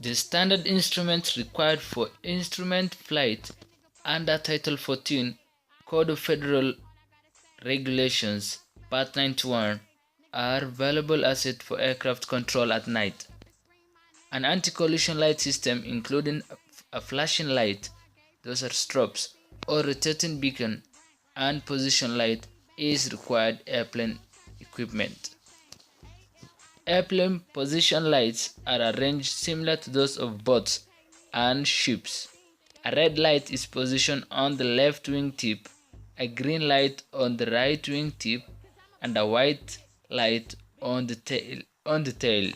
The standard instruments required for instrument flight under Title 14 Code of Federal Regulations, Part 91, are valuable assets for aircraft control at night. An anti-collision light system, including a flashing light, those are strobes, or rotating beacon and position light, is required airplane equipment. Airplane position lights are arranged similar to those of boats and ships. A red light is positioned on the left wing tip, a green light on the right wing tip, and a white light on the tail.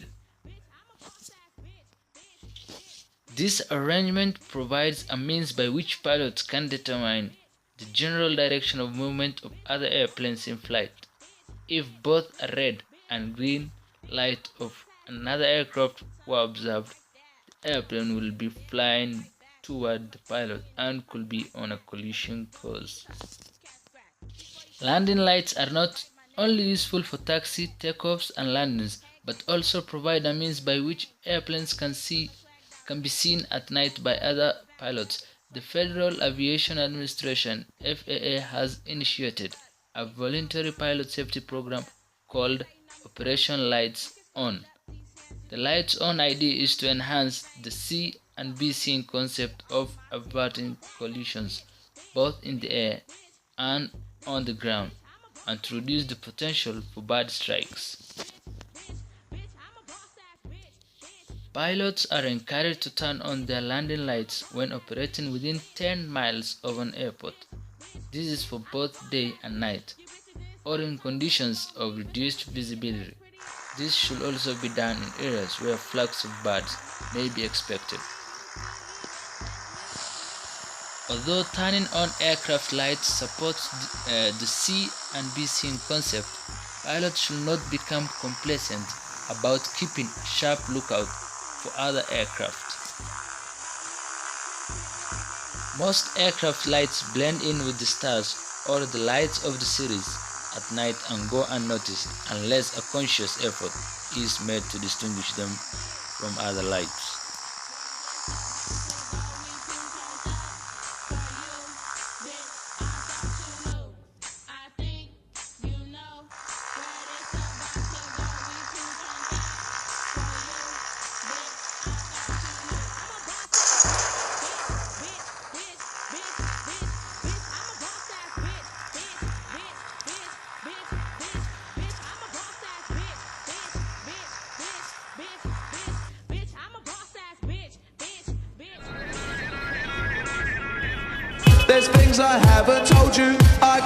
This arrangement provides a means by which pilots can determine the general direction of movement of other airplanes in flight. If both a red and green light of another aircraft were observed, the airplane will be flying toward the pilot and could be on a collision course. Landing lights are not only useful for taxi, takeoffs, and landings, but also provide a means by which airplanes can be seen at night by other pilots. The Federal Aviation Administration (FAA) has initiated a voluntary pilot safety program called Operation Lights On. The Lights On idea is to enhance the see and be seen concept of averting collisions both in the air and on the ground, and to reduce the potential for bird strikes. Pilots are encouraged to turn on their landing lights when operating within 10 miles of an airport. This is for both day and night, or in conditions of reduced visibility. This should also be done in areas where flocks of birds may be expected. Although turning on aircraft lights supports the see and be seen concept, pilots should not become complacent about keeping a sharp lookout for other aircraft. Most aircraft lights blend in with the stars or the lights of the series at night and go unnoticed unless a conscious effort is made to distinguish them from other lights. There's things I haven't told you. I